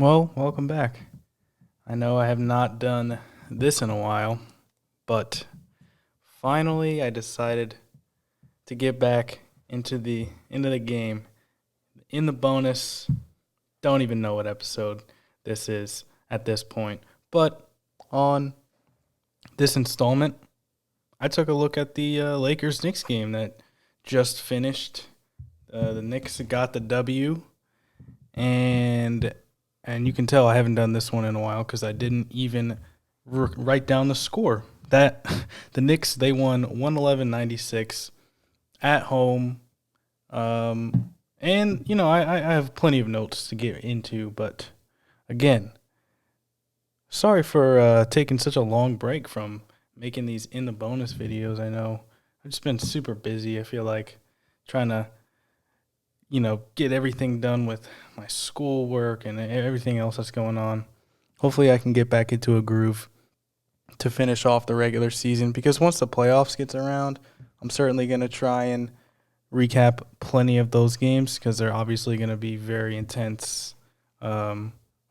Well, welcome back. I know I have not done this in a while, but finally I decided to get back into the game. In the bonus, don't even know what episode this is at this point. But on this installment, I took a look at the Lakers Knicks game that just finished. The Knicks got the W, and you can tell I haven't done this one in a while because I didn't even write down the score. That the Knicks, they won 111-96 at home. And I have plenty of notes to get into, but again, sorry for taking such a long break from making these in the bonus videos. I know I've just been super busy. I feel like trying to get everything done with my schoolwork and everything else that's going on. Hopefully I can get back into a groove to finish off the regular season, because once the playoffs gets around, I'm certainly going to try and recap plenty of those games because they're obviously going to be very intense,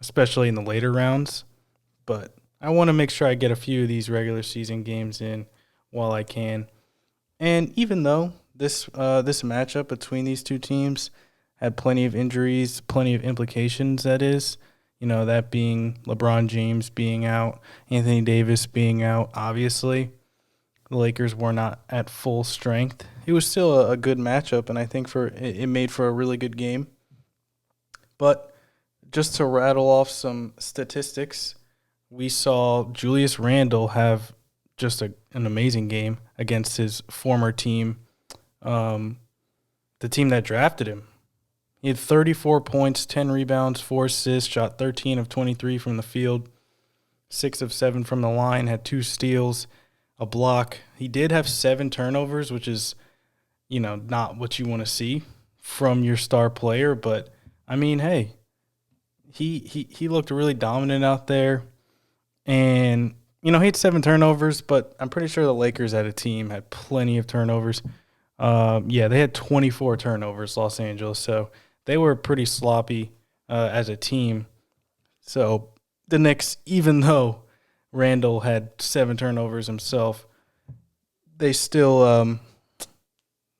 especially in the later rounds. But I want to make sure I get a few of these regular season games in while I can. And even though this matchup between these two teams had plenty of injuries, plenty of implications, that is, that being LeBron James being out, Anthony Davis being out, obviously. The Lakers were not at full strength. It was still a good matchup, and I think it made for a really good game. But just to rattle off some statistics, we saw Julius Randle have just an amazing game against his former team, the team that drafted him. He had 34 points, 10 rebounds, 4 assists, shot 13 of 23 from the field, 6 of 7 from the line, had 2 steals, a block. He did have 7 turnovers, which is, not what you want to see from your star player. But, I mean, hey, he looked really dominant out there. And, he had 7 turnovers, but I'm pretty sure the Lakers as a team had plenty of turnovers. They had 24 turnovers, Los Angeles, so they were pretty sloppy as a team. So the Knicks, even though Randall had 7 turnovers himself, they still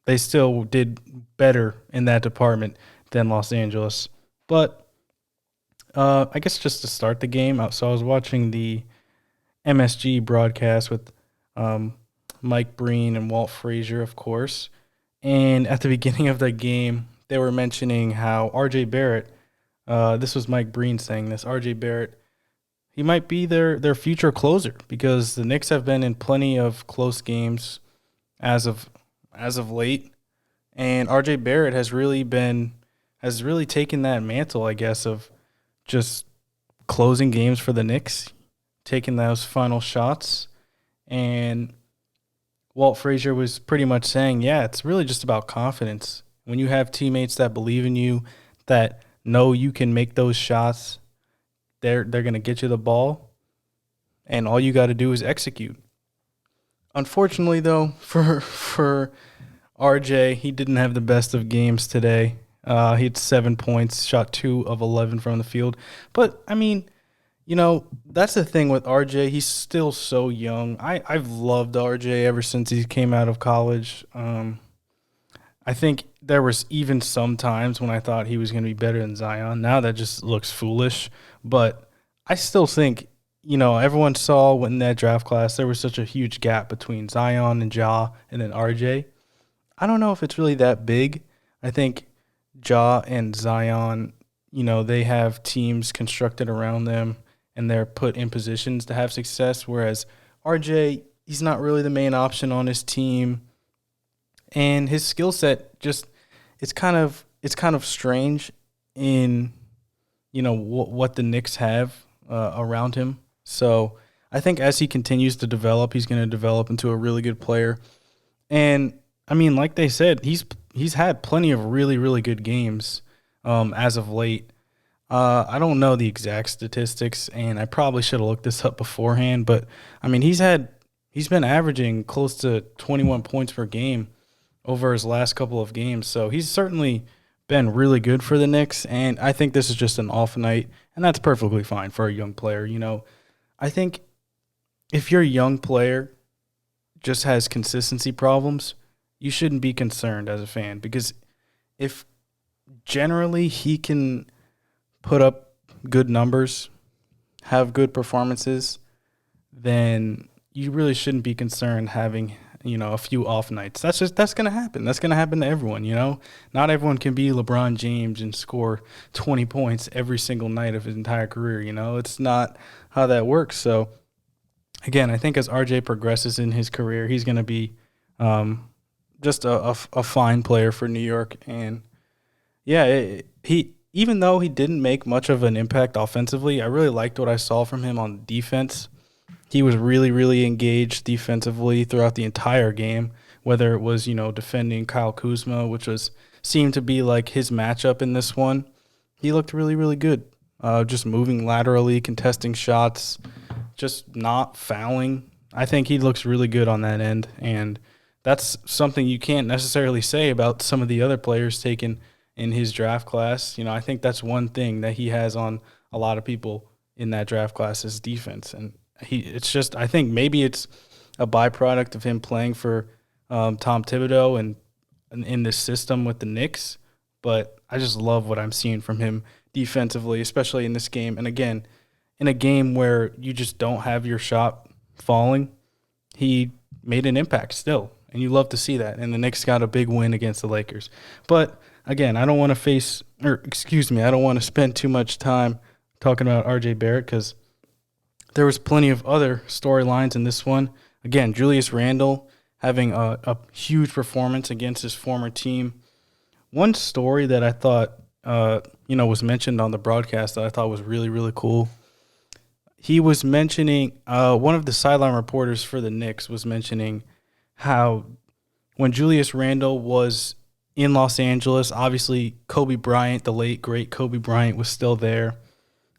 did better in that department than Los Angeles. But I guess just to start the game, so I was watching the MSG broadcast with Mike Breen and Walt Frazier, of course. And at the beginning of the game, they were mentioning how R.J. Barrett, this was Mike Breen saying this, R.J. Barrett, he might be their future closer, because the Knicks have been in plenty of close games as of late. And R.J. Barrett has really taken that mantle, I guess, of just closing games for the Knicks, taking those final shots. And Walt Frazier was pretty much saying, yeah, it's really just about confidence. When you have teammates that believe in you, that know you can make those shots, they're going to get you the ball, and all you got to do is execute. Unfortunately, though, for RJ, he didn't have the best of games today. He had 7 points, shot 2 of 11 from the field. But, I mean, that's the thing with RJ. He's still so young. I've loved RJ ever since he came out of college. I think there was even some times when I thought he was going to be better than Zion. Now that just looks foolish. But I still think, everyone saw when that draft class, there was such a huge gap between Zion and Ja and then RJ. I don't know if it's really that big. I think Ja and Zion, they have teams constructed around them, and they're put in positions to have success, whereas RJ, he's not really the main option on his team. And his skill set it's kind of strange in what the Knicks have around him. So I think as he continues to develop, he's going to develop into a really good player. And I mean, like they said, he's had plenty of really, really good games as of late. I don't know the exact statistics, and I probably should have looked this up beforehand. But I mean, he's been averaging close to 21 points per game over his last couple of games. So he's certainly been really good for the Knicks, and I think this is just an off night, and that's perfectly fine for a young player. I think if your young player just has consistency problems, you shouldn't be concerned as a fan because if generally he can put up good numbers, have good performances, then you really shouldn't be concerned having a few off nights. That's gonna happen. That's gonna happen to everyone. Not everyone can be LeBron James and score 20 points every single night of his entire career. It's not how that works. So again, I think as RJ progresses in his career, he's gonna be just a fine player for New York. And yeah, he even though he didn't make much of an impact offensively, I really liked what I saw from him on defense. He was really, really engaged defensively throughout the entire game, whether it was, defending Kyle Kuzma, which seemed to be like his matchup in this one. He looked really, really good. Just moving laterally, contesting shots, just not fouling. I think he looks really good on that end, and that's something you can't necessarily say about some of the other players taken in his draft class. I think that's one thing that he has on a lot of people in that draft class is defense. And I think maybe it's a byproduct of him playing for Tom Thibodeau and in this system with the Knicks. But I just love what I'm seeing from him defensively, especially in this game. And again, in a game where you just don't have your shot falling, he made an impact still. And you love to see that. And the Knicks got a big win against the Lakers. But again, I don't want to spend too much time talking about RJ Barrett because there was plenty of other storylines in this one. Again, Julius Randle having a huge performance against his former team. One story that I thought, was mentioned on the broadcast that I thought was really, really cool. He was mentioning, one of the sideline reporters for the Knicks was mentioning how when Julius Randle was in Los Angeles, obviously Kobe Bryant, the late, great Kobe Bryant, was still there.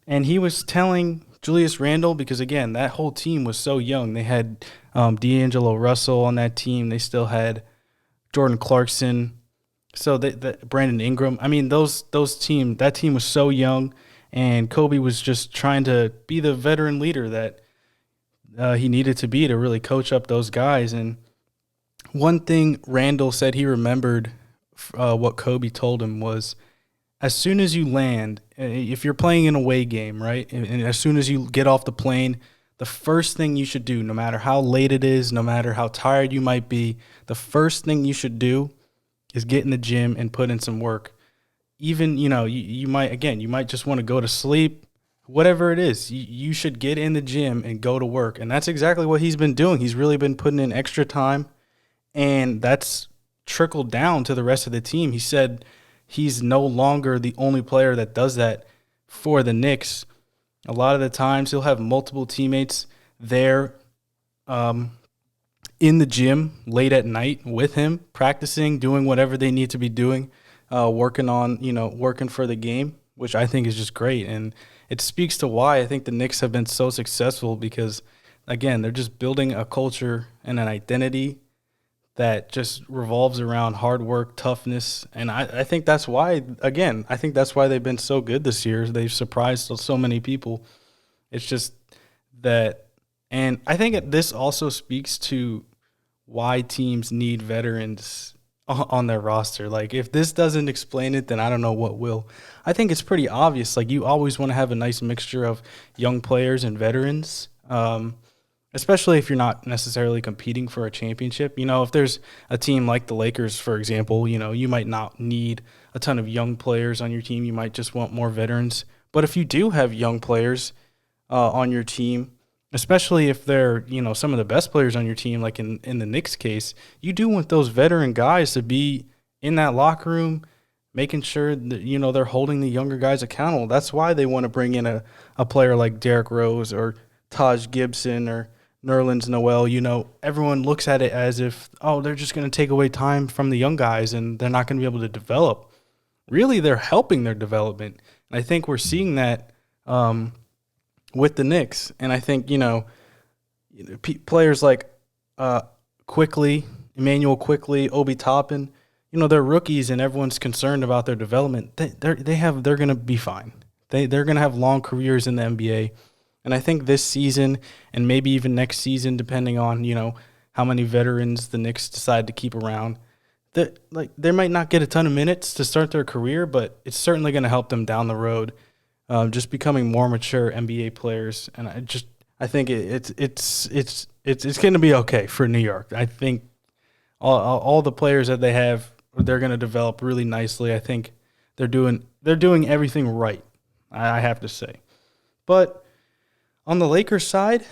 And he was telling Julius Randle, because, again, that whole team was so young. They had D'Angelo Russell on that team. They still had Jordan Clarkson. So Brandon Ingram. I mean, that team was so young, and Kobe was just trying to be the veteran leader that he needed to be to really coach up those guys. And one thing Randle said he remembered what Kobe told him was, as soon as you land, if you're playing an away game, right, and as soon as you get off the plane, the first thing you should do, no matter how late it is, no matter how tired you might be, the first thing you should do is get in the gym and put in some work. Even, you might just want to go to sleep, whatever it is, you should get in the gym and go to work. And that's exactly what he's been doing. He's really been putting in extra time, and that's trickled down to the rest of the team. He said he's no longer the only player that does that for the Knicks. A lot of the times he'll have multiple teammates there in the gym late at night with him, practicing, doing whatever they need to be doing, working for the game, which I think is just great. And it speaks to why I think the Knicks have been so successful because, again, they're just building a culture and an identity that just revolves around hard work, toughness. And I think that's why, they've been so good this year. They've surprised so many people. It's just that, and I think this also speaks to why teams need veterans on their roster. Like, if this doesn't explain it, then I don't know what will. I think it's pretty obvious. Like, you always want to have a nice mixture of young players and veterans, especially if you're not necessarily competing for a championship. If there's a team like the Lakers, for example, you might not need a ton of young players on your team. You might just want more veterans. But if you do have young players on your team, especially if they're, some of the best players on your team, like in the Knicks case, you do want those veteran guys to be in that locker room, making sure that, they're holding the younger guys accountable. That's why they want to bring in a player like Derrick Rose or Taj Gibson or Nerlens Noel. Everyone looks at it as if, they're just going to take away time from the young guys and they're not going to be able to develop. Really, they're helping their development. And I think we're seeing that with the Knicks. And I think, players like Emmanuel Quickly, Obi Toppin, they're rookies and everyone's concerned about their development. They're going to be fine. They're going to have long careers in the NBA. And I think this season and maybe even next season, depending on, how many veterans the Knicks decide to keep around, that they might not get a ton of minutes to start their career, but it's certainly going to help them down the road, just becoming more mature NBA players. And I think it's going to be okay for New York. I think all the players that they have, they're going to develop really nicely. I think they're doing everything right, I have to say. But on the Lakers side,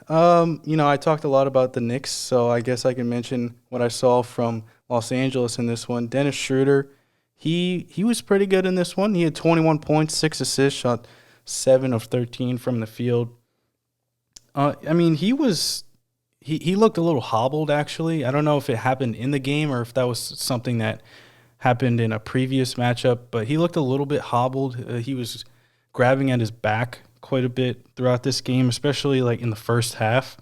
I talked a lot about the Knicks, so I guess I can mention what I saw from Los Angeles in this one. Dennis Schroeder, he was pretty good in this one. He had 21 points, 6 assists, shot 7 of 13 from the field. He looked a little hobbled, actually. I don't know if it happened in the game or if that was something that happened in a previous matchup, but he looked a little bit hobbled. He was grabbing at his back quite a bit throughout this game, especially like in the first half.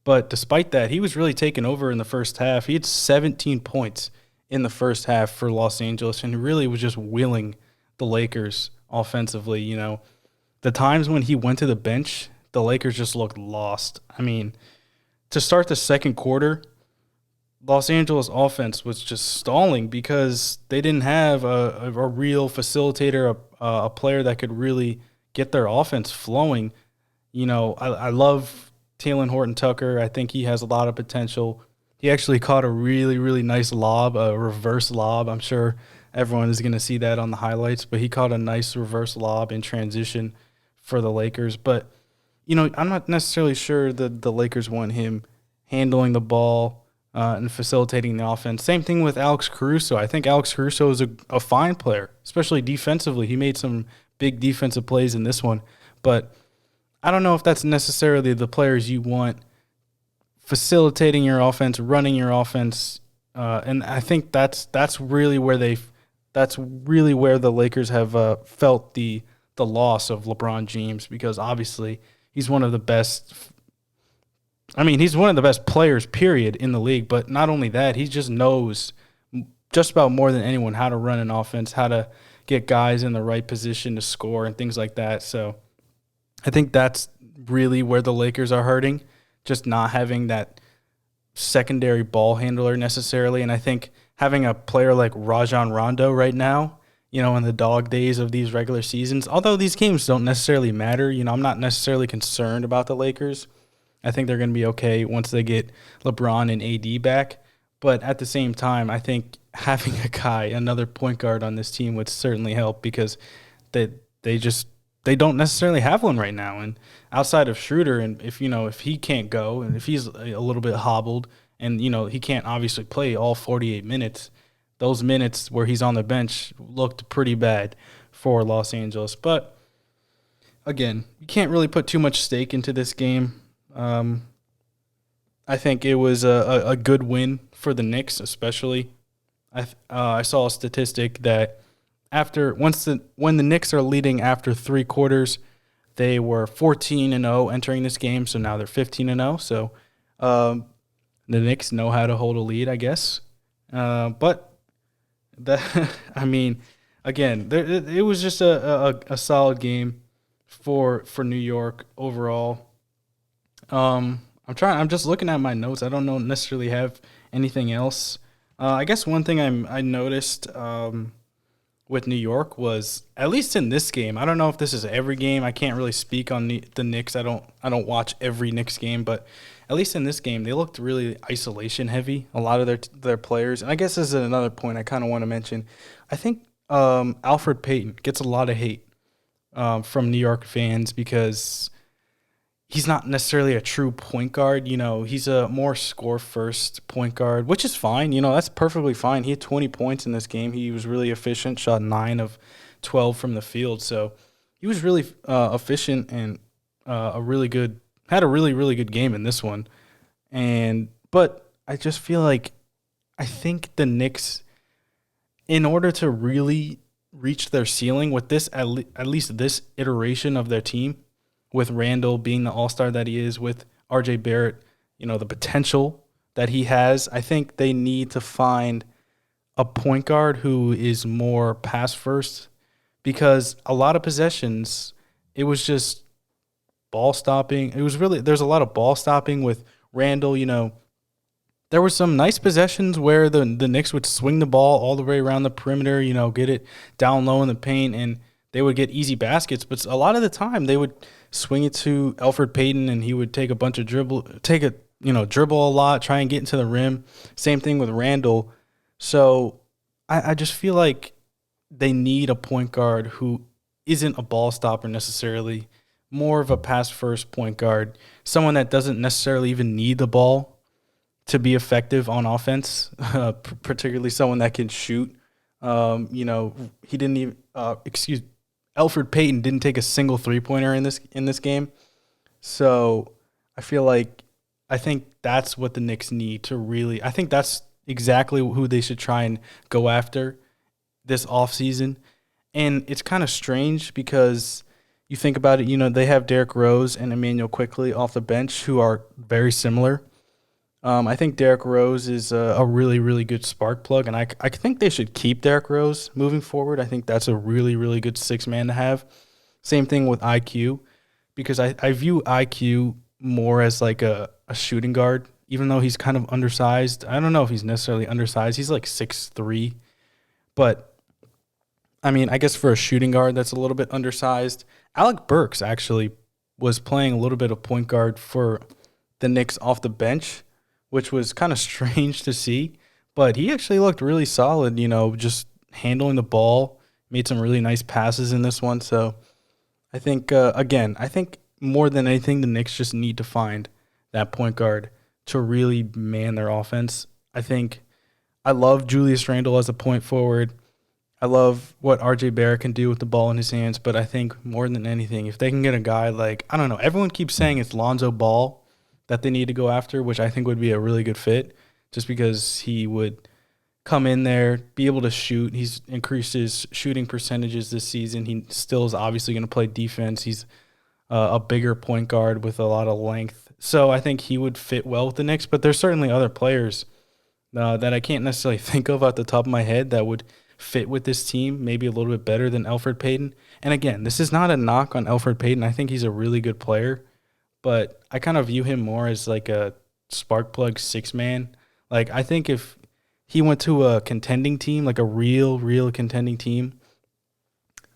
But despite that, he was really taking over in the first half. He had 17 points in the first half for Los Angeles and really was just willing the Lakers offensively. The times when he went to the bench, the Lakers just looked lost. I mean, to start the second quarter, Los Angeles offense was just stalling because they didn't have a real facilitator, a player that could really get their offense flowing. I love Talen Horton-Tucker. I think he has a lot of potential. He actually caught a really, really nice lob, a reverse lob. I'm sure everyone is going to see that on the highlights, but he caught a nice reverse lob in transition for the Lakers. But, I'm not necessarily sure that the Lakers want him handling the ball and facilitating the offense. Same thing with Alex Caruso. I think Alex Caruso is a fine player, especially defensively. He made some big defensive plays in this one, but I don't know if that's necessarily the players you want facilitating your offense, running your offense, and I think that's really where the Lakers have felt the loss of LeBron James, because obviously he's one of the best. I mean, he's one of the best players, period, in the league. But not only that, he just knows just about more than anyone how to run an offense, how to get guys in the right position to score and things like that. So I think that's really where the Lakers are hurting, just not having that secondary ball handler necessarily. And I think having a player like Rajon Rondo right now, in the dog days of these regular seasons, although these games don't necessarily matter, I'm not necessarily concerned about the Lakers. I think they're going to be okay once they get LeBron and AD back. But at the same time, I think having another point guard on this team would certainly help, because they don't necessarily have one right now. And outside of Schroeder, and if he can't go and if he's a little bit hobbled and, he can't obviously play all 48 minutes, those minutes where he's on the bench looked pretty bad for Los Angeles. But again, you can't really put too much stake into this game. I think it was a good win for the Knicks, especially. I saw a statistic that when the Knicks are leading after 3 quarters, they were 14-0 entering this game, so now they're 15-0. So the Knicks know how to hold a lead, I guess. But again, it was just a solid game for New York overall. I'm just looking at my notes. I don't necessarily have anything else. I guess one thing I noticed with New York was, at least in this game, I don't know if this is every game. I can't really speak on the Knicks. I don't watch every Knicks game, but at least in this game, they looked really isolation heavy, a lot of their players. And I guess this is another point I kind of want to mention. I think Alfred Payton gets a lot of hate from New York fans because he's not necessarily a true point guard. He's a more score-first point guard, which is fine. That's perfectly fine. He had 20 points in this game. He was really efficient, shot 9 of 12 from the field. So he was really efficient and had a really, really good game in this one. But I just feel like I think the Knicks, in order to really reach their ceiling with this, at least this iteration of their team, with Randle being the all-star that he is, with R.J. Barrett, the potential that he has, I think they need to find a point guard who is more pass first, because a lot of possessions, it was just ball stopping. It was really, there's a lot of ball stopping with Randall. There were some nice possessions where the Knicks would swing the ball all the way around the perimeter, get it down low in the paint, and they would get easy baskets. But a lot of the time, they would swing it to Elfrid Payton, and he would take a bunch of dribble a lot, try and get into the rim. Same thing with Randall. So I just feel like they need a point guard who isn't a ball stopper necessarily, more of a pass first point guard, someone that doesn't necessarily even need the ball to be effective on offense, particularly someone that can shoot. He didn't even Elfrid Payton didn't take a single 3-pointer in this game. So I think that's what the Knicks need to really. I think that's exactly who they should try and go after this offseason. And it's kind of strange because you think about it, they have Derrick Rose and Emmanuel Quickley off the bench who are very similar. I think Derrick Rose is a really, really good spark plug, and I think they should keep Derrick Rose moving forward. I think that's a really, really good six-man to have. Same thing with IQ, because I view IQ more as like a shooting guard, even though he's kind of undersized. I don't know if he's necessarily undersized. He's like 6'3", but I mean, I guess for a shooting guard, that's a little bit undersized. Alec Burks actually was playing a little bit of point guard for the Knicks off the bench, which was kind of strange to see. But he actually looked really solid, just handling the ball, made some really nice passes in this one. So I think, I think more than anything, the Knicks just need to find that point guard to really man their offense. I love Julius Randle as a point forward. I love what RJ Barrett can do with the ball in his hands, but I think more than anything, if they can get a guy like, I don't know, everyone keeps saying it's Lonzo Ball that they need to go after, which I think would be a really good fit just because he would come in there, be able to shoot. He's increased his shooting percentages this season. He still is obviously going to play defense. He's a bigger point guard with a lot of length. So I think he would fit well with the Knicks, but there's certainly other players that I can't necessarily think of at the top of my head that would fit with this team, maybe a little bit better than Elfrid Payton. And again, this is not a knock on Elfrid Payton. I think he's a really good player, but I kind of view him more as like a spark plug six-man. Like, I think if he went to a contending team, like a real contending team,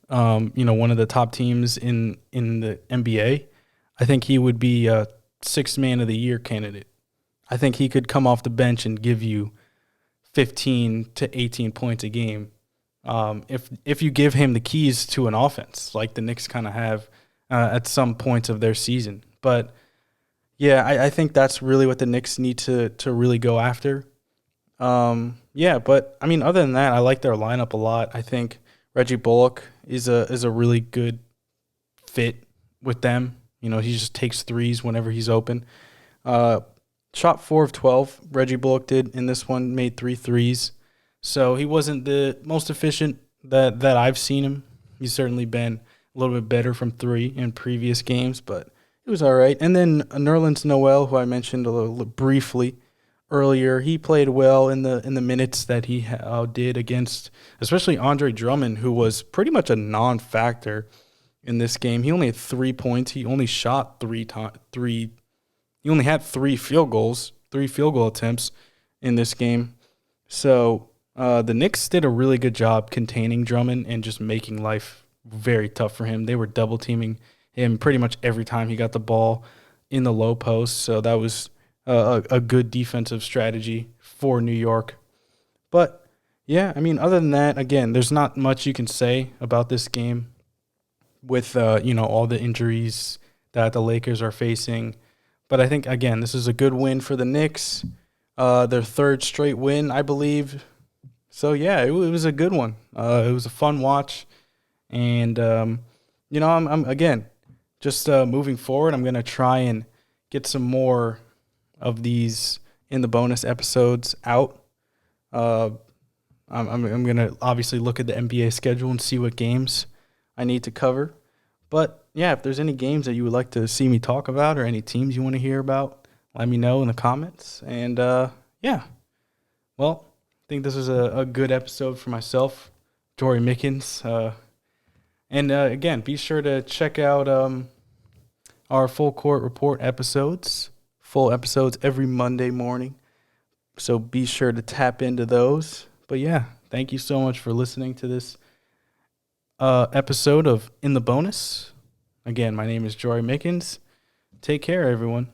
one of the top teams in the NBA, I think he would be a sixth man of the year candidate. I think he could come off the bench and give you 15 to 18 points a game. If you give him the keys to an offense, like the Knicks kind of have at some points of their season. But yeah, I think that's really what the Knicks need to really go after. But I mean, other than that, I like their lineup a lot. I think Reggie Bullock is a really good fit with them. He just takes threes whenever he's open. Shot 4 of 12. Reggie Bullock did in this one, made 3 threes. So he wasn't the most efficient that I've seen him. He's certainly been a little bit better from 3 in previous games, but it was all right. And then Nerlens Noel, who I mentioned a little briefly earlier, he played well in the minutes that he did against, especially Andre Drummond, who was pretty much a non-factor in this game. He only had 3 points. He only shot three. He only had 3 field goals, 3 field goal attempts in this game. So the Knicks did a really good job containing Drummond and just making life very tough for him. They were double teaming him pretty much every time he got the ball in the low post. So that was a good defensive strategy for New York. But yeah, I mean, other than that, again, there's not much you can say about this game with all the injuries that the Lakers are facing. But I think, again, this is a good win for the Knicks. Their 3rd straight win, I believe. So, yeah, it was a good one. It was a fun watch. And, I'm again, just moving forward, I'm going to try and get some more of these in the bonus episodes out. I'm going to obviously look at the NBA schedule and see what games I need to cover. But, yeah, if there's any games that you would like to see me talk about or any teams you want to hear about, let me know in the comments. And, well, think this is a good episode for myself, Jorie Mickens. And again, be sure to check out our full court report episodes, full episodes every Monday morning. So be sure to tap into those. But yeah, thank you so much for listening to this episode of In the Bonus. Again, my name is Jorie Mickens. Take care, everyone.